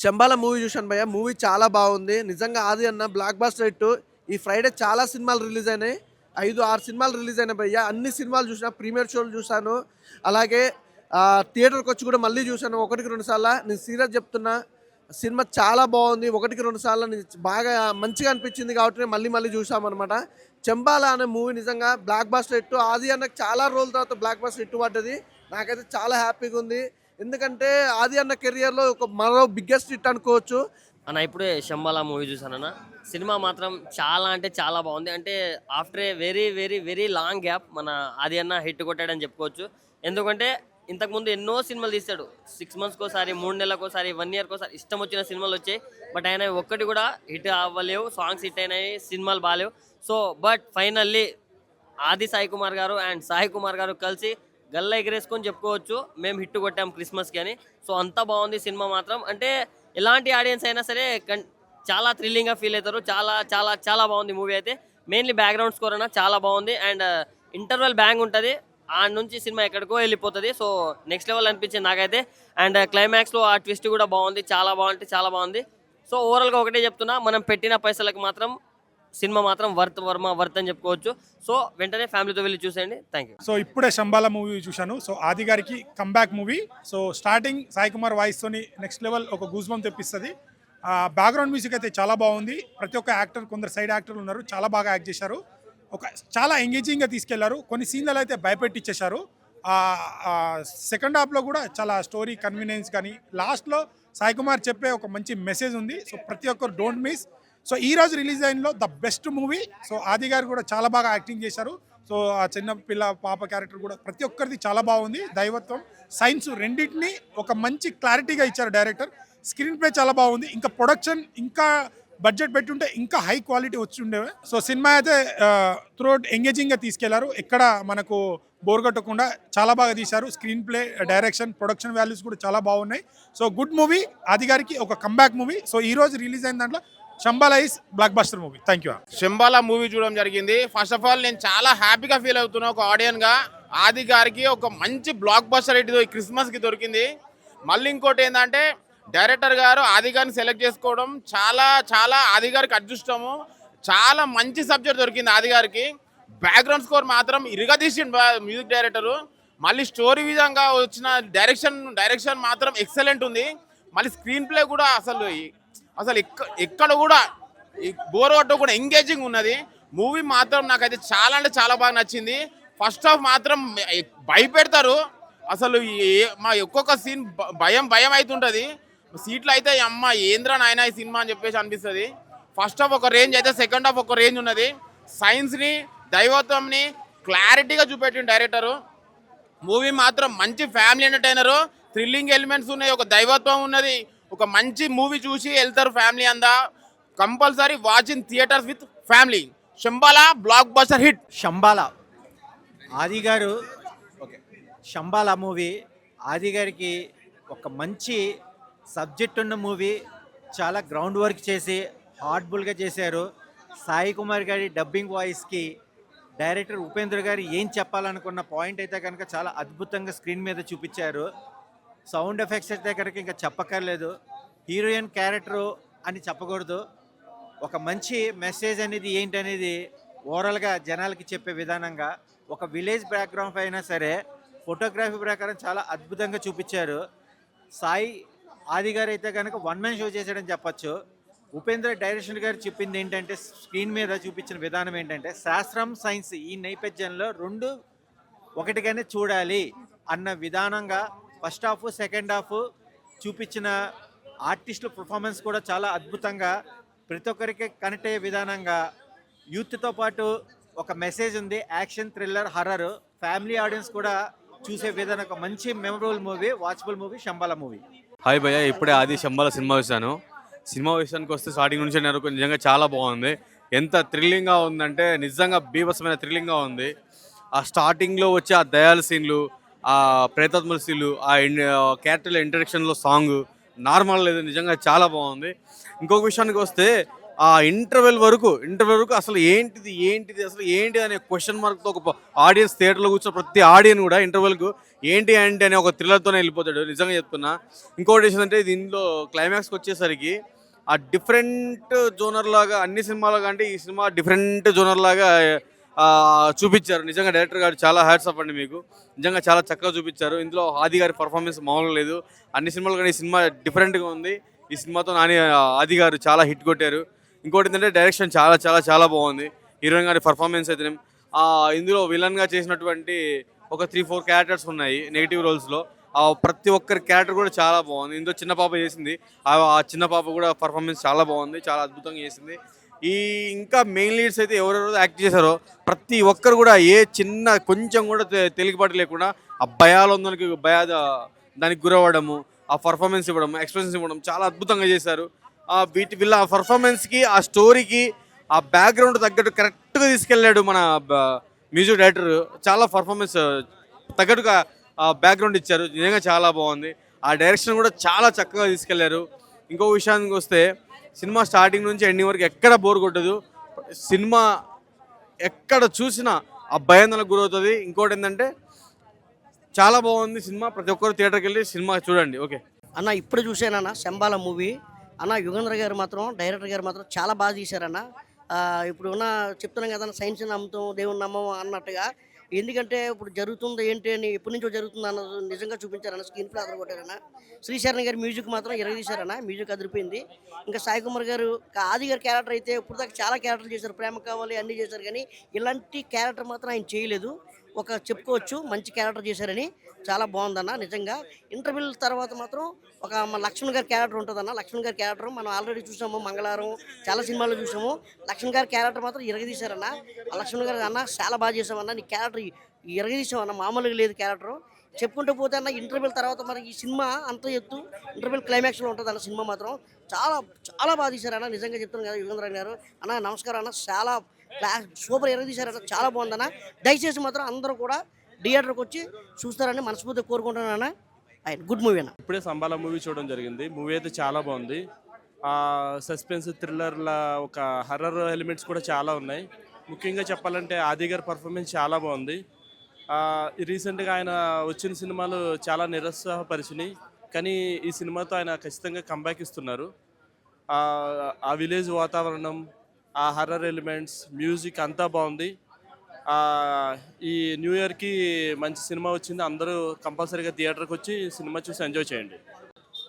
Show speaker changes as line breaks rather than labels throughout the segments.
చెంబాల movie చూశాను భయ్య. Movie చాలా బాగుంది నిజంగా. ఆది అన్న బ్లాక్ బాస్టర్ హిట్. ఈ ఫ్రైడే చాలా సినిమాలు రిలీజ్ అయినాయి. 5-6 సినిమాలు రిలీజ్ అయినాయి భయ్య. అన్ని సినిమాలు చూసిన, ప్రీమియర్ షోలు చూశాను. అలాగే థియేటర్కి వచ్చి కూడా మళ్ళీ చూశాను 1-2 సార్లు. నేను సీరియస్ చెప్తున్నా, సినిమా చాలా బాగుంది. 1-2 సార్లు బాగా మంచిగా అనిపించింది కాబట్టి మళ్ళీ మళ్ళీ చూసామన్నమాట. చెంబాల అనే మూవీ నిజంగా బ్లాక్ బాస్టర్ హిట్. ఆది అన్నకు చాలా రోజుల తర్వాత బ్లాక్ బాస్టర్ హిట్ పడ్డది. నాకైతే చాలా హ్యాపీగా ఉంది. ఎందుకంటే ఆది అన్న కెరియర్లో ఒక మరో బిగ్గెస్ట్ హిట్ అనుకోవచ్చు.
అన్న ఇప్పుడే శంబాల మూవీ చూసానన్న. సినిమా మాత్రం చాలా అంటే చాలా బాగుంది. అంటే after a very very very long gap మన ఆది అన్న హిట్ కొట్టాడని చెప్పుకోవచ్చు. ఎందుకంటే ఇంతకుముందు ఎన్నో సినిమాలు తీస్తాడు. 6 మంత్స్కి ఒకసారి, 3 నెలలకోసారి, 1 ఇయర్కి ఒకసారి ఇష్టం వచ్చిన సినిమాలు వచ్చాయి. బట్ ఆయన ఒక్కటి కూడా హిట్ అవ్వలేవు. సాంగ్స్ హిట్ అయినాయి, సినిమాలు బాగాలేవు. సో బట్ ఫైనల్లీ ఆది సాయి కుమార్ గారు అండ్ సాయి కుమార్ గారు కలిసి గల్ల ఎగరేసుకొని చెప్పుకోవచ్చు మేము హిట్ కొట్టాం క్రిస్మస్కి అని. సో అంత బాగుంది సినిమా మాత్రం. అంటే ఎలాంటి ఆడియన్స్ అయినా సరే చాలా థ్రిల్లింగ్గా ఫీల్ అవుతారు. చాలా చాలా చాలా బాగుంది మూవీ అయితే. మెయిన్లీ బ్యాక్గ్రౌండ్ స్కోర్ అన్న చాలా బాగుంది. అండ్ ఇంటర్వెల్ బ్యాంగ్ ఉంటుంది. ఆ నుంచి సినిమా ఎక్కడికో వెళ్ళిపోతుంది. సో నెక్స్ట్ లెవెల్ అనిపించింది నాకైతే. అండ్ క్లైమాక్స్లో ఆ ట్విస్ట్ కూడా బాగుంది. చాలా బాగుంటే చాలా బాగుంది. సో ఓవరాల్గా ఒకటే చెప్తున్నా, మనం పెట్టిన పైసలకు మాత్రం సినిమా మాత్రం వర్త్ అని చెప్పుకోవచ్చు. సో వెంటనే ఫ్యామిలీతో వెళ్ళి చూసేయండి. Thank you.
సో ఇప్పుడే శంబాల మూవీ చూశాను. సో ఆది గారికి comeback movie. So starting Sai Kumar వాయిస్తోని నెక్స్ట్ లెవెల్ ఒక గూజ్బం తెప్పిస్తుంది. బ్యాక్గ్రౌండ్ మ్యూజిక్ అయితే చాలా బాగుంది. ప్రతి ఒక్క యాక్టర్, కొందరు సైడ్ యాక్టర్లు ఉన్నారు, చాలా బాగా యాక్ట్ చేశారు. చాలా ఎంగేజింగ్గా తీసుకెళ్లారు. కొన్ని సీన్లలో అయితే భయపెట్టించేశారు. సెకండ్ హాఫ్లో కూడా చాలా స్టోరీ కన్వీనియన్స్ కానీ లాస్ట్లో సాయి కుమార్ చెప్పే ఒక మంచి మెసేజ్ ఉంది. సో ప్రతి ఒక్కరు డోంట్ మిస్. సో ఈ రోజు రిలీజ్ అయినలో the best movie. So Aadi గారు కూడా చాలా బాగా యాక్టింగ్ చేశారు. సో ఆ చిన్న పిల్ల పాప క్యారెక్టర్ కూడా ప్రతి ఒక్కరిది చాలా బాగుంది. దైవత్వం, సైన్స్ రెండింటిని ఒక మంచి క్లారిటీగా ఇచ్చారు డైరెక్టర్. స్క్రీన్ ప్లే చాలా బాగుంది. ఇంకా ప్రొడక్షన్ ఇంకా బడ్జెట్ పెట్టుంటే ఇంకా హై క్వాలిటీ వచ్చి ఉండేవి. సో సినిమా అయితే త్రూఅవుట్ ఎంగేజింగ్గా తీసుకెళ్లారు. ఎక్కడ మనకు బోర్ కొట్టకుండా చాలా బాగా తీశారు. Screen play, direction, production values కూడా చాలా బాగున్నాయి. So good movie. ఆది గారికి ఒక కంబ్యాక్ మూవీ. సో ఈ రోజు రిలీజ్ అయిన దాంట్లో Shambala is blockbuster movie. Thank you.
Shambala movie చూడడం జరిగింది. ఫస్ట్ ఆఫ్ ఆల్ నేను చాలా హ్యాపీగా ఫీల్ అవుతున్నా ఒక ఆడియన్గా. ఆది గారికి ఒక మంచి బ్లాక్ బస్టర్ హిట్ ఈ క్రిస్మస్కి దొరికింది. మళ్ళీ ఇంకోటి ఏంటంటే డైరెక్టర్ గారు ఆది గారిని సెలెక్ట్ చేసుకోవడం చాలా చాలా ఆది గారికి అదృష్టము. చాలా మంచి సబ్జెక్ట్ దొరికింది ఆది గారికి. బ్యాక్గ్రౌండ్ స్కోర్ మాత్రం ఇరగదీసిండు మ్యూజిక్ డైరెక్టరు. మళ్ళీ స్టోరీ విధంగా వచ్చిన డైరెక్షన్ మాత్రం ఎక్సలెంట్ ఉంది. మళ్ళీ స్క్రీన్ ప్లే కూడా అసలు ఎక్కడ కూడా బోర్ కొట్టకుండా ఎంగేజింగ్ ఉన్నది. మూవీ మాత్రం నాకైతే చాలా అంటే చాలా బాగా నచ్చింది. ఫస్ట్ హాఫ్ మాత్రం భయపెడతారు. అసలు మా ఒక్కొక్క సీన్ భయం అవుతుంటుంది. సీట్లు అయితే అమ్మ ఏంద్రా నాయన ఈ సినిమా అని చెప్పేసి అనిపిస్తుంది. ఫస్ట్ హాఫ్ ఒక రేంజ్ అయితే సెకండ్ హాఫ్ ఒక రేంజ్ ఉన్నది. సైన్స్ని, దైవత్వంని క్లారిటీగా చూపెట్టిన డైరెక్టరు. మూవీ మాత్రం మంచి ఫ్యామిలీ ఎంటర్టైనరు. థ్రిల్లింగ్ ఎలిమెంట్స్ ఉన్నాయి, ఒక దైవత్వం ఉన్నది. ఒక మంచి మూవీ చూసి వెళ్తారు ఫ్యామిలీ అందా. Compulsory watch in theatres with family. Shambhala blockbuster hit.
Shambhala Aadi garu Shambhala movie ఆది గారికి ఒక మంచి సబ్జెక్ట్ ఉన్న మూవీ. చాలా గ్రౌండ్ వర్క్ చేసి హార్డ్ఫుల్గా చేశారు. సాయి కుమార్ గారి డబ్బింగ్ వాయిస్కి డైరెక్టర్ ఉపేంద్ర గారు ఏం చెప్పాలనుకున్న పాయింట్ అయితే కనుక చాలా అద్భుతంగా స్క్రీన్ మీద చూపించారు. సౌండ్ ఎఫెక్ట్స్ అయితే కనుక ఇంకా చెప్పక్కర్లేదు. హీరోయిన్ క్యారెక్టరు అని చెప్పకూడదు. ఒక మంచి మెసేజ్ అనేది ఏంటనేది ఓవరాల్గా జనాలకి చెప్పే విధానంగా ఒక విలేజ్ బ్యాక్గ్రౌండ్ అయినా సరే ఫోటోగ్రఫీ ప్రకారం చాలా అద్భుతంగా చూపించారు. సాయి ఆది గారు అయితే కనుక వన్ మ్యాన్ షో చేశాడని చెప్పచ్చు. ఉపేంద్ర డైరెక్షన్ గారు చెప్పింది ఏంటంటే, స్క్రీన్ మీద చూపించిన విధానం ఏంటంటే శాస్త్రం, సైన్స్ ఈ నేపథ్యంలో రెండు ఒకటిగానే చూడాలి అన్న విధానంగా ఫస్ట్ హాఫ్, సెకండ్ హాఫ్ చూపించిన ఆర్టిస్టుల పర్ఫార్మెన్స్ కూడా చాలా అద్భుతంగా ప్రతి ఒక్కరికి కనెక్ట్ అయ్యే విధానంగా యూత్తో పాటు ఒక మెసేజ్ ఉంది. Action, thriller, horror family audience కూడా చూసే విధానం ఒక మంచి memorable movie, watchable movie Shambhala movie.
Hi భయ్య, ఇప్పుడే ఆది శంబాల సినిమా చూశాను. సినిమా విషయానికి వస్తే స్టార్టింగ్ నుంచి నాకు నిజంగా చాలా బాగుంది. ఎంత థ్రిల్లింగ్గా ఉందంటే నిజంగా బీభత్సమైన థ్రిల్లింగ్గా ఉంది. ఆ స్టార్టింగ్లో వచ్చే ఆ దయాల సీన్లు, ఆ ప్రేతాత్మల సీన్లు, ఆ క్యారెక్టర్ల ఇంట్రడక్షన్లో సాంగ్ నార్మల్ లేదు, నిజంగా చాలా బాగుంది. ఇంకొక విషయానికి వస్తే ఆ ఇంటర్వెల్ వరకు అసలు ఏంటిది అసలు ఏంటి అనే క్వశ్చన్ మార్క్తో ఒక ఆడియన్స్ థియేటర్లో కూర్చున్న ప్రతి ఆడియన్స్ కూడా ఇంటర్వెల్కు ఏంటి అనే ఒక థ్రిల్లర్తోనే వెళ్ళిపోతాడు. నిజంగా చెప్తున్నా. ఇంకోటి ఏంటంటే దీనిలో క్లైమాక్స్కి వచ్చేసరికి ఆ డిఫరెంట్ జోనర్ లాగా అన్ని సినిమాల కంటే ఈ సినిమా డిఫరెంట్ జోనర్ లాగా చూపించారు. నిజంగా డైరెక్టర్ గారు చాలా హ్యాట్స్ ఆఫ్ అండి మీకు. నిజంగా చాలా చక్కగా చూపించారు. ఇందులో ఆది గారి పర్ఫార్మెన్స్ మామూలుగా లేదు. అన్ని సినిమాలు కానీ ఈ సినిమా డిఫరెంట్గా ఉంది. ఈ సినిమాతో ఆది గారు చాలా హిట్ కొట్టారు. ఇంకోటి ఏంటంటే డైరెక్షన్ చాలా చాలా చాలా బాగుంది. హీరోయిన్ గారి పర్ఫార్మెన్స్ అయితే ఇందులో విలన్గా చేసినటువంటి ఒక 3-4 క్యారెక్టర్స్ ఉన్నాయి నెగిటివ్ రోల్స్లో. ప్రతి ఒక్కరి క్యారెక్టర్ కూడా చాలా బాగుంది. ఇందులో చిన్న పాప చేసింది. ఆ చిన్న పాప కూడా పర్ఫార్మెన్స్ చాలా బాగుంది, చాలా అద్భుతంగా చేసింది. ఇంకా మెయిన్ లీడ్స్ అయితే ఎవరెవరు యాక్ట్ చేశారో ప్రతి ఒక్కరు కూడా ఏ చిన్న కొంచెం కూడా తేలికపాటు లేకుండా ఆ భయాలందరికి దానికి గురవ్వడము, ఆ పర్ఫార్మెన్స్ ఇవ్వడం, ఎక్స్ప్రెషన్స్ ఇవ్వడం చాలా అద్భుతంగా చేశారు. వీళ్ళ పర్ఫార్మెన్స్కి, ఆ స్టోరీకి, ఆ బ్యాక్గ్రౌండ్ తగ్గట్టు కరెక్ట్గా తీసుకెళ్ళాడు మన మ్యూజిక్ డైరెక్టర్. చాలా పర్ఫార్మెన్స్ తగ్గట్టుగా బ్యాక్గ్రౌండ్ ఇచ్చారు. నిజంగా చాలా బాగుంది. ఆ డైరెక్షన్ కూడా చాలా చక్కగా తీసుకెళ్లారు. ఇంకో విషయానికి వస్తే సినిమా స్టార్టింగ్ నుంచి ఎండింగ్ వరకు ఎక్కడ బోర్ కొట్టదు. సినిమా ఎక్కడ చూసినా ఆ భయాందోళనకు గురవుతుంది. ఇంకోటి ఏంటంటే చాలా బాగుంది సినిమా. ప్రతి ఒక్కరు థియేటర్కి వెళ్ళి సినిమా చూడండి. ఓకే
అన్న, ఇప్పుడు చూసానన్న శంబాల మూవీ అన్న. యుగేంద్ర గారు మాత్రం, డైరెక్టర్ గారు మాత్రం చాలా బాగా తీశారన్న. ఇప్పుడు ఉన్న చెప్తున్నాం కదా, సైన్స్ నమ్ముతాం దేవుని నమ్మం అన్నట్టుగా. ఎందుకంటే ఇప్పుడు జరుగుతుంది ఏంటి అని ఎప్పటి నుంచో జరుగుతుంది అన్నది నిజంగా చూపించారన్న. స్క్రీన్ ప్లే అదర కొట్టారన్న. శ్రీశరణ్ గారి మ్యూజిక్ మాత్రం ఎరగదీశారన్న. మ్యూజిక్ అదిరిపోయింది. ఇంకా సాయి కుమార్ గారు, ఆది గారి క్యారెక్టర్ అయితే ఇప్పుడు దాకా చాలా క్యారెక్టర్లు చేశారు. ప్రేమ కావాలి అన్నీ చేశారు, కానీ ఇలాంటి క్యారెక్టర్ మాత్రం ఆయన చేయలేదు. ఒక చెప్పుకోవచ్చు మంచి క్యారెక్టర్ చేశారని. చాలా బాగుందన్న నిజంగా. ఇంటర్వ్యూల తర్వాత మాత్రం ఒక మన లక్ష్మణ్ గారి క్యారెక్టర్ ఉంటుందన్న. లక్ష్మణ్ గారి క్యారెక్టర్ మనం ఆల్రెడీ చూసాము, మంగళవారం చాలా సినిమాల్లో చూసాము. లక్ష్మణ్ గారి క్యారెక్టర్ మాత్రం ఇరగదీశారన్న. ఆ లక్ష్మణ్ గారు అన్న చాలా బాగా చేసామన్న, నీ క్యారెక్టర్ ఇరగదీసామన్న, మామూలుగా లేదు క్యారెక్టర్. చెప్పుకుంటూ పోతే అన్న ఇంటర్వ్యూల తర్వాత మరి ఈ సినిమా అంత ఎత్తు ఇంటర్వ్యూల్ క్లైమాక్స్లో ఉంటుంది అన్న. సినిమా మాత్రం చాలా చాలా బాగా తీశారన్న. నిజంగా చెప్తున్నాను కదా యుగేంద్ర గారు అన్న, నమస్కారం అన్న. చాలా సూపర్ ఎరగదీశారన్న, చాలా బాగుందన్న. దయచేసి మాత్రం అందరూ కూడా థియేటర్కి వచ్చి చూస్తారని మనస్ఫూర్తిగా కోరుకుంటున్నాను. ఆయన గుడ్ మూవీ అన్న.
ఇప్పుడే సంబాల మూవీ చూడడం జరిగింది. మూవీ అయితే చాలా బాగుంది. సస్పెన్స్, థ్రిల్లర్ల ఒక హర్రర్ ఎలిమెంట్స్ కూడా చాలా ఉన్నాయి. ముఖ్యంగా చెప్పాలంటే ఆది గారి పర్ఫార్మెన్స్ చాలా బాగుంది. రీసెంట్గా ఆయన వచ్చిన సినిమాలు చాలా నిరుత్సాహపరిచినాయి, కానీ ఈ సినిమాతో ఆయన ఖచ్చితంగా కంబ్యాక్ ఇస్తున్నారు. ఆ విలేజ్ వాతావరణం, ఆ హర్రర్ ఎలిమెంట్స్, మ్యూజిక్ అంతా బాగుంది. ఈ న్యూ ఇయర్కి మంచి సినిమా వచ్చింది. అందరూ కంపల్సరీగా థియేటర్కి వచ్చి సినిమా చూసి ఎంజాయ్ చేయండి.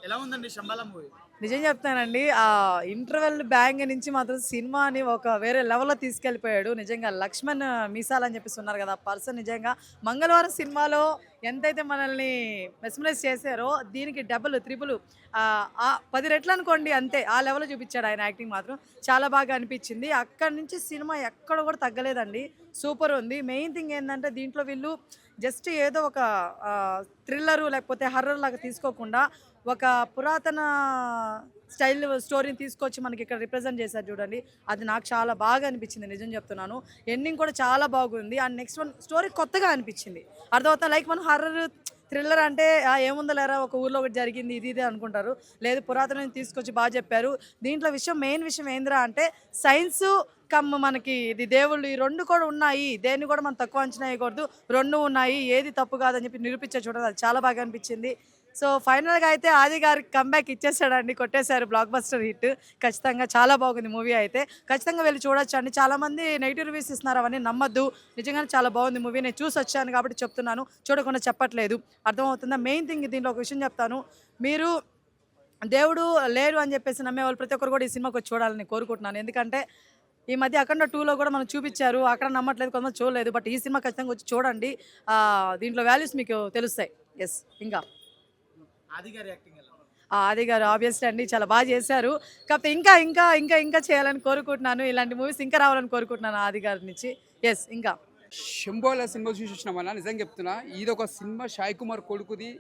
ఎలా ఉందండి శంబాల మూవీ?
నిజం చెప్తానండి, ఆ ఇంటర్వెల్ బ్యాంగ్ నుంచి మాత్రం సినిమాని ఒక వేరే లెవెల్లో తీసుకెళ్ళిపోయాడు. నిజంగా లక్ష్మణ్ మీసాల్ అని చెప్పేసి ఉన్నారు కదా, పర్సన్ నిజంగా మంగళవారం సినిమాలో ఎంతైతే మనల్ని మెస్మరైజ్ చేశారో దీనికి డబుల్ త్రిపుల్ 10 రెట్లు అనుకోండి, అంతే ఆ లెవెల్లో చూపించాడు ఆయన. యాక్టింగ్ మాత్రం చాలా బాగా అనిపించింది. అక్కడి నుంచి సినిమా ఎక్కడ కూడా తగ్గలేదండి, సూపర్ ఉంది. మెయిన్ థింగ్ ఏంటంటే దీంట్లో వీళ్ళు జస్ట్ ఏదో ఒక థ్రిల్లరు లేకపోతే హర్రర్ లాగా తీసుకోకుండా ఒక పురాతన స్టైల్ స్టోరీని తీసుకొచ్చి మనకి ఇక్కడ రిప్రజెంట్ చేశారు చూడండి. అది నాకు చాలా బాగా అనిపించింది, నిజం చెప్తున్నాను. ఎండింగ్ కూడా చాలా బాగుంది. అండ్ నెక్స్ట్ వన్ స్టోరీ కొత్తగా అనిపించింది. అర్థమవుతా, లైక్ మనం హర్రర్ థ్రిల్లర్ అంటే ఏముందో లేరా ఒక ఊర్లో ఒకటి జరిగింది ఇది ఇదే అనుకుంటారు. లేదు, పురాతన తీసుకొచ్చి బాగా చెప్పారు. దీంట్లో మెయిన్ విషయం ఏంద్రా అంటే సైన్స్ మనకి ఇది దేవుళ్ళు, ఈ రెండు కూడా ఉన్నాయి. దేన్ని కూడా మనం తక్కువ అంచనా వేయకూడదు, రెండు ఉన్నాయి, ఏది తప్పు కాదని చెప్పి నిరూపించే చూడాలి. అది చాలా బాగా అనిపించింది. సో ఫైనల్గా అయితే ఆది గారికి కంబ్యాక్ ఇచ్చేసాడండి, కొట్టేశారు, బ్లాక్ బస్టర్ హిట్. ఖచ్చితంగా చాలా బాగుంది మూవీ అయితే, ఖచ్చితంగా వెళ్ళి చూడొచ్చు అండి. చాలామంది నెగిటివ్ రివ్యూస్ ఇస్తున్నారు, అవన్నీ నమ్మద్దు. నిజంగానే చాలా బాగుంది మూవీ. నేను చూసి వచ్చాను కాబట్టి చెప్తున్నాను, చూడకుండా చెప్పట్లేదు. అర్థమవుతుందా? మెయిన్ థింగ్ దీంట్లో ఒక విషయం చెప్తాను, మీరు దేవుడు లేరు అని చెప్పేసి నమ్మేవాళ్ళు ప్రతి ఒక్కరు కూడా ఈ సినిమాకి వచ్చి చూడాలని కోరుకుంటున్నాను. ఎందుకంటే ఈ మధ్య అఖండ 2లో కూడా మనం చూపించారు, అక్కడ నమ్మట్లేదు, కొంతమంది చూడలేదు. బట్ ఈ సినిమా ఖచ్చితంగా వచ్చి చూడండి, దీంట్లో వాల్యూస్ మీకు తెలుస్తాయి. ఎస్, ఇంకా ఆది గారు ఆబ్వియస్లీ అండి చాలా బాగా చేశారు. కాకపోతే ఇంకా ఇంకా ఇంకా ఇంకా చేయాలని కోరుకుంటున్నాను. ఇలాంటి మూవీస్ ఇంకా రావాలని కోరుకుంటున్నాను ఆది గారి నుంచి. ఎస్, ఇంకా
శంబోల సినిమా చూసి వచ్చినామన్నా, నిజంగా చెప్తున్నా ఇది ఒక సినిమా సాయి కుమార్ కొడుకుది,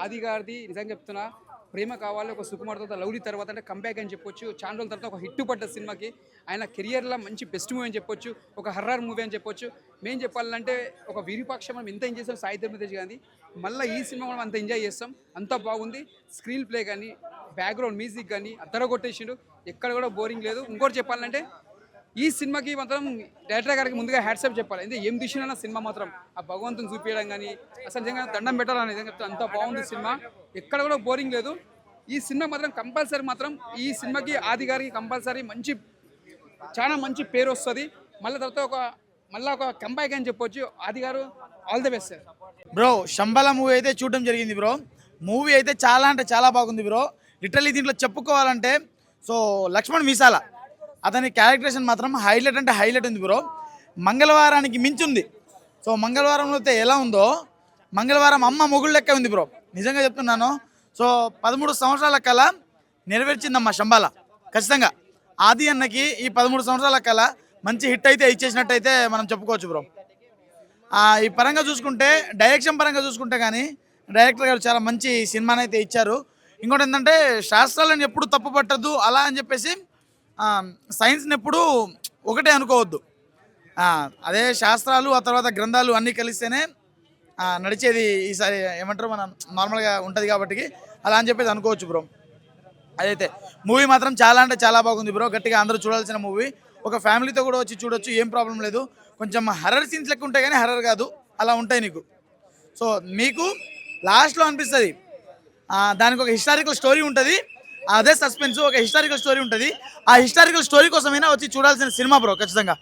ఆది గారిది. నిజంగా చెప్తున్నా, ప్రేమ కావాలి ఒక సుకుమార్ తర్వాత లవ్లీ తర్వాత అంటే కంబ్యాక్ అని చెప్పొచ్చు. చాలా రోజుల తర్వాత ఒక హిట్ పడ్డ సినిమాకి ఆయన కెరియర్లో మంచి బెస్ట్ మూవీ అని చెప్పొచ్చు, ఒక హర్రర్ మూవీ అని చెప్పొచ్చు. మేము చెప్పాలంటే ఒక విరూపాక్ష మనం ఎంత ఎంజాయ్ చేస్తాం సాయి ధర్మ తేజ్ గాంధీ, మళ్ళీ ఈ సినిమా మనం అంత ఎంజాయ్ చేస్తాం. అంత బాగుంది. స్క్రీన్ ప్లే కానీ, బ్యాక్గ్రౌండ్ మ్యూజిక్ కానీ అద్దర కొట్టేసిండు, ఎక్కడ కూడా బోరింగ్ లేదు. ఇంకోటి చెప్పాలంటే ఈ సినిమాకి మాత్రం డైరెక్టర్ గారికి ముందుగా హ్యాట్సాప్ చెప్పాలి. ఎందుకంటే ఏం తీసినా సినిమా మాత్రం ఆ భగవంతుని చూపించడం కానీ అసలు నిజంగా దండం పెట్టాలని నిజంగా చెప్తాను, అంత బాగుంది సినిమా, ఎక్కడ కూడా బోరింగ్ లేదు. ఈ సినిమా మాత్రం కంపల్సరీ మాత్రం ఈ సినిమాకి ఆది గారికి కంపల్సరీ చాలా మంచి పేరు వస్తుంది. మళ్ళీ తర్వాత మళ్ళీ ఒక కంబ్యాక్ అని చెప్పొచ్చు. Aadi garu all the best sir.
Bro Shambhala movie అయితే చూడడం జరిగింది బ్రో. మూవీ అయితే చాలా అంటే చాలా బాగుంది బ్రో. లిటరల్లీ దీంట్లో చెప్పుకోవాలంటే సో లక్ష్మణ్ మీసాల అతని క్యారెక్టరేషన్ మాత్రం హైలైట్ అంటే హైలైట్ ఉంది బ్రో. మంగళవారానికి మించి ఉంది. సో మంగళవారంలో అయితే ఎలా ఉందో మంగళవారం అమ్మ మొగుడు లెక్క ఉంది బ్రో, నిజంగా చెప్తున్నాను. సో 13 సంవత్సరాల కళ నెరవేర్చిందమ్మ శంబాల. ఖచ్చితంగా ఆది అన్నకి ఈ 13 సంవత్సరాల కళ మంచి హిట్ అయితే ఇచ్చేసినట్టయితే మనం చెప్పుకోవచ్చు బ్రో. ఈ పరంగా చూసుకుంటే డైరెక్షన్ పరంగా చూసుకుంటే కానీ డైరెక్టర్ గారు చాలా మంచి సినిమాని అయితే ఇచ్చారు. ఇంకోటి ఏంటంటే శాస్త్రాలను ఎప్పుడు తప్పు పట్టద్దు అలా అని చెప్పేసి సైన్స్ని ఎప్పుడు ఒకటే అనుకోవద్దు. అదే శాస్త్రాలు ఆ తర్వాత గ్రంథాలు అన్నీ కలిస్తేనే నడిచేది ఈసారి ఏమంటారు మనం నార్మల్గా ఉంటుంది కాబట్టి అలా అని చెప్పేసి అనుకోవచ్చు బ్రో. అదైతే మూవీ మాత్రం చాలా అంటే చాలా బాగుంది బ్రో. గట్టిగా అందరూ చూడాల్సిన మూవీ. ఒక ఫ్యామిలీతో కూడా వచ్చి చూడొచ్చు, ఏం ప్రాబ్లం లేదు. కొంచెం హర్రర్ సీన్స్ లెక్క ఉంటాయి కానీ హర్రర్ కాదు, అలా ఉంటాయి నీకు. సో మీకు లాస్ట్లో అనిపిస్తుంది దానికి ఒక హిస్టారికల్ స్టోరీ ఉంటుంది, అదే సస్పెన్స్, ఒక హిస్టారికల్ స్టోరీ ఉంటుంది. ఆ హిస్టారికల్ స్టోరీ కోసమైనా వచ్చి చూడాల్సిన సినిమా బ్రో. ఖచ్చితంగా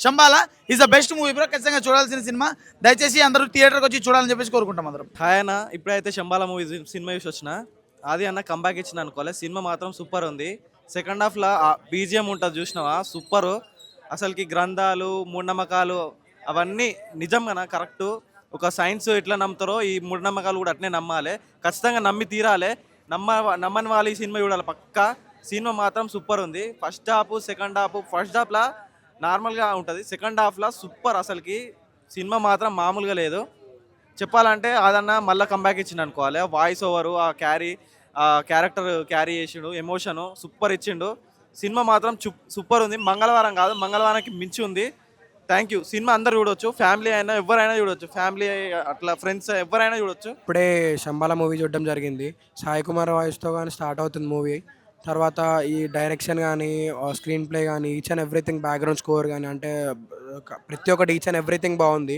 Shambhala is the best movie bro. ఖచ్చితంగా చూడాల్సిన సినిమా. దయచేసి అందరూ థియేటర్కి వచ్చి చూడాలని చెప్పేసి కోరుకుంటాం అందరం.
హాయ్ అన్న, ఇప్పుడైతే శంబాల మూవీ సినిమా చూసి వచ్చిన. అది అన్న కంబ్యాక్ ఇచ్చిన అనుకోలే, సినిమా మాత్రం సూపర్ ఉంది. సెకండ్ హాఫ్లో బీజిఎం ఉంటుంది చూసినావా, సూపరు. అసలుకి గ్రంథాలు మూఢనమ్మకాలు అవన్నీ నిజం కదా, కరెక్టు. ఒక సైన్స్ ఎట్లా నమ్ముతారో ఈ మూఢనమ్మకాలు కూడా అట్నే నమ్మాలి, ఖచ్చితంగా నమ్మి తీరాలి. నమ్మని వాళ్ళు ఈ సినిమా చూడాలి పక్కా. సినిమా మాత్రం సూపర్ ఉంది. First half second half, first హాఫ్లో నార్మల్గా ఉంటుంది, సెకండ్ హాఫ్లో సూపర్. అసలుకి సినిమా మాత్రం మామూలుగా లేదు. చెప్పాలంటే అదన్నా మళ్ళీ కంబ్యాక్ ఇచ్చిండు అనుకోవాలి. వాయిస్ ఓవరు, ఆ క్యారెక్టర్ క్యారీ చేసిండు, ఎమోషను సూపర్ ఇచ్చిండు. సినిమా మాత్రం సూపర్ ఉంది. మంగళవారం కాదు, మంగళవారానికి మించి ఉంది. Thank you. సినిమా అందరు చూడొచ్చు, ఫ్యామిలీ అయినా ఎవరైనా చూడొచ్చు, ఫ్యామిలీ అట్లా ఫ్రెండ్స్ ఎవరైనా చూడొచ్చు.
ఇప్పుడే శంబాల మూవీ చూడడం జరిగింది. సాయి కుమార్ వాయిస్తో కానీ స్టార్ట్ అవుతుంది మూవీ. తర్వాత ఈ డైరెక్షన్ కానీ స్క్రీన్ ప్లే కానీ each and everything, background score కానీ అంటే ప్రతి ఒక్కటి ఈచ్ అండ్ ఎవ్రీథింగ్ బాగుంది.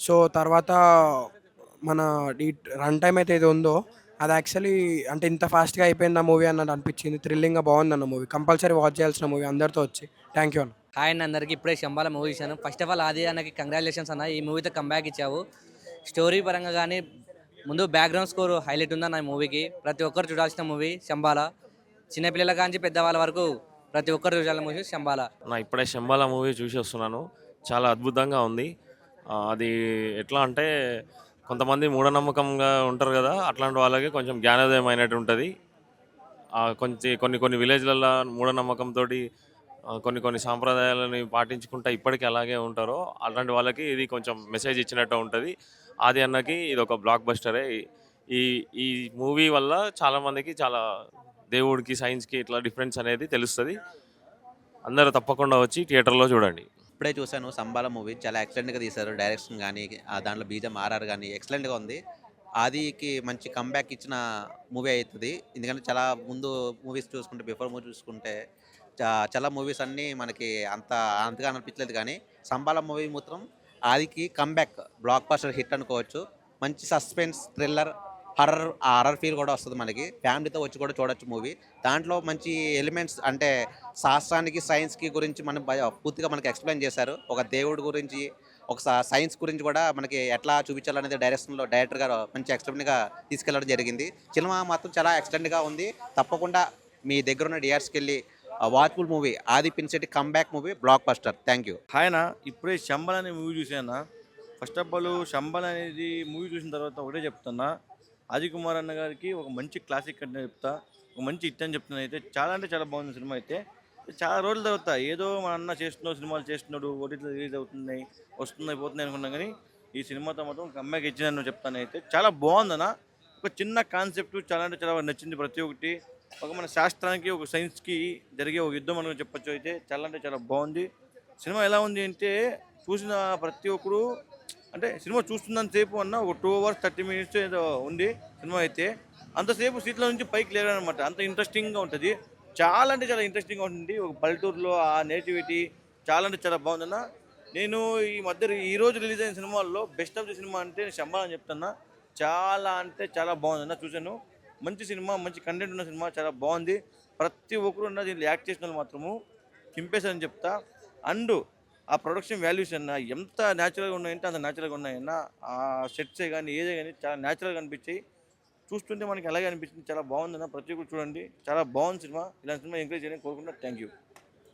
సో తర్వాత మన ఈ రన్ టైం అయితే ఇది ఉందో అది యాక్చువల్లీ అంటే ఇంత ఫాస్ట్గా అయిపోయింది ఆ మూవీ అన్నట్టు అనిపించింది. థ్రిల్లింగ్గా బాగుంది అన్న మూవీ, కంపల్సరీ వాచ్ చేయాల్సిన మూవీ అందరితో వచ్చి. థ్యాంక్ యూ అన్న.
హాయ్ అన్న, అందరికీ ఇప్పుడే శంబాల మూవీ చూశాను. ఫస్ట్ ఆఫ్ ఆల్ ఆది అన్నకి కంగ్రాచులేషన్స్ అన్న, ఈ మూవీతో కంబ్యాక్ ఇచ్చావు. స్టోరీ పరంగా కానీ ముందు బ్యాక్గ్రౌండ్ స్కోర్ హైలైట్ ఉందన్న ఈ మూవీకి. ప్రతి ఒక్కరు చూడాల్సిన మూవీ శంబాల. చిన్నపిల్లల కాంచి పెద్దవాళ్ళ వరకు ప్రతి ఒక్కరు చూడాల్సిన మూవీ శంబాల.
నా ఇప్పుడే శంబాల మూవీ చూసి వస్తున్నాను, చాలా అద్భుతంగా ఉంది. అది ఎట్లా అంటే కొంతమంది మూఢనమ్మకంగా ఉంటారు కదా, అట్లాంటి వాళ్ళకి కొంచెం జ్ఞానోదయం అయినట్టు ఉంటుంది. కొన్ని విలేజ్లలో మూఢనమ్మకంతో కొన్ని సాంప్రదాయాలని పాటించుకుంటా ఇప్పటికీ అలాగే ఉంటారో అలాంటి వాళ్ళకి ఇది కొంచెం మెసేజ్ ఇచ్చినట్టు ఉంటుంది. ఆది అన్నకి ఇది ఒక బ్లాక్ బస్టరే. ఈ మూవీ వల్ల చాలామందికి చాలా దేవుడికి సైన్స్కి ఇట్లా డిఫరెన్స్ అనేది తెలుస్తుంది. అందరూ తప్పకుండా వచ్చి థియేటర్లో చూడండి.
ఇప్పుడే చూశాను శంబాల మూవీ, చాలా ఎక్సలెంట్గా తీశారు. డైరెక్షన్ కానీ దాంట్లో బీజం ఆర్ఆర్ కానీ ఎక్సలెంట్గా ఉంది. ఆదికి మంచి కంబ్యాక్ ఇచ్చిన మూవీ అవుతుంది. ఎందుకంటే చాలా ముందు మూవీస్ చూసుకుంటే, బిఫోర్ మూవీ చూసుకుంటే చాలా మూవీస్ అన్నీ మనకి అంతగా అనిపించలేదు. కానీ శంబాల మూవీ మాత్రం ఆదికి కంబ్యాక్ బ్లాక్ బస్టర్ హిట్ అనుకోవచ్చు. మంచి సస్పెన్స్, థ్రిల్లర్, హర్రర్ ఫీల్ కూడా వస్తుంది మనకి. ఫ్యామిలీతో వచ్చి కూడా చూడొచ్చు మూవీ. దాంట్లో మంచి ఎలిమెంట్స్ అంటే శాస్త్రానికి సైన్స్కి గురించి పూర్తిగా మనకి ఎక్స్ప్లెయిన్ చేశారు. ఒక దేవుడి గురించి, ఒక సైన్స్ గురించి కూడా మనకి ఎట్లా చూపించాలనేది డైరెక్టర్ గారు మంచి ఎక్స్ప్లెయిన్గా తీసుకెళ్ళడం జరిగింది. సినిమా మాత్రం చాలా ఎక్సలెంట్గా ఉంది. తప్పకుండా మీ దగ్గర ఉన్న థియేటర్స్కి వెళ్ళి watchful movie Aadi Pinisetty comeback movie blockbuster. Thank you.
Hi, ఇప్పుడే శంబల్ అనే మూవీ చూసాను. ఫస్ట్ ఆఫ్ ఆల్ శంబల్ అనేది మూవీ చూసిన తర్వాత ఒకటే చెప్తున్నా, ఆది కుమార్ అన్న గారికి ఒక మంచి క్లాసిక్ అంటే చెప్తా, ఒక మంచి హిట్ అని చెప్తున్నా. అయితే చాలా అంటే చాలా బాగుంది సినిమా. అయితే చాలా రోజుల తర్వాత ఏదో మన అన్న సినిమాలు చేస్తున్నాడు, ఓటీటీలో రిలీజ్ అవుతున్నాయి, వస్తున్నాయి, పోతున్నాయి అనుకున్నాం. కానీ ఈ సినిమాతో మాత్రం కంబ్యాక్ ఇచ్చిందని చెప్తాను. అయితే చాలా బాగుందన్న. ఒక చిన్న కాన్సెప్ట్ చాలా అంటే చాలా నచ్చింది. ప్రతి ఒక్కటి ఒక మన శాస్త్రానికి, ఒక సైన్స్కి జరిగే ఒక యుద్ధం అని చెప్పచ్చు. అయితే చాలా అంటే చాలా బాగుంది సినిమా. ఎలా ఉంది అంటే చూసిన ప్రతి ఒక్కరు అంటే సినిమా చూస్తున్నంత సేపు అన్న ఒక 2 hours 30 minutes ఏదో ఉంది సినిమా. అయితే అంతసేపు సీట్ల నుంచి పైకి లేరనమాట. అంత ఇంట్రెస్టింగ్గా ఉంటుంది. చాలా అంటే చాలా ఇంట్రెస్టింగ్గా ఉంటుంది. ఒక పల్లెటూరులో ఆ నేటివిటీ చాలా అంటే చాలా బాగుందన్న. నేను ఈ మధ్య ఈరోజు రిలీజ్ అయిన సినిమాల్లో బెస్ట్ ఆఫ్ ది సినిమా అంటే శంబాల అని చెప్తున్నా. చాలా అంటే చాలా బాగుందన్న. చూశాను, మంచి సినిమా, మంచి కంటెంట్ ఉన్న సినిమా, చాలా బాగుంది. ప్రతి ఒక్కరు ఉన్న దీంట్లో యాక్ట్ చేసిన వాళ్ళు మాత్రము చింపేశారని చెప్తా. అండ్ ఆ ప్రొడక్షన్ వాల్యూస్ అన్న ఎంత న్యాచురల్గా ఉన్నాయంటే అంత న్యాచురల్గా ఉన్నాయన్న. ఆ సెట్సే కానీ ఏదే కానీ చాలా న్యాచురల్గా అనిపించాయి. చూస్తుంటే మనకి అలాగే అనిపించింది. చాలా బాగుందన్న. ప్రతి ఒక్కరు చూడండి, చాలా బాగుంది సినిమా. ఇలాంటి సినిమా ఎంకరేజ్ చేయడానికి కోరుకుంటున్నా. Thank you.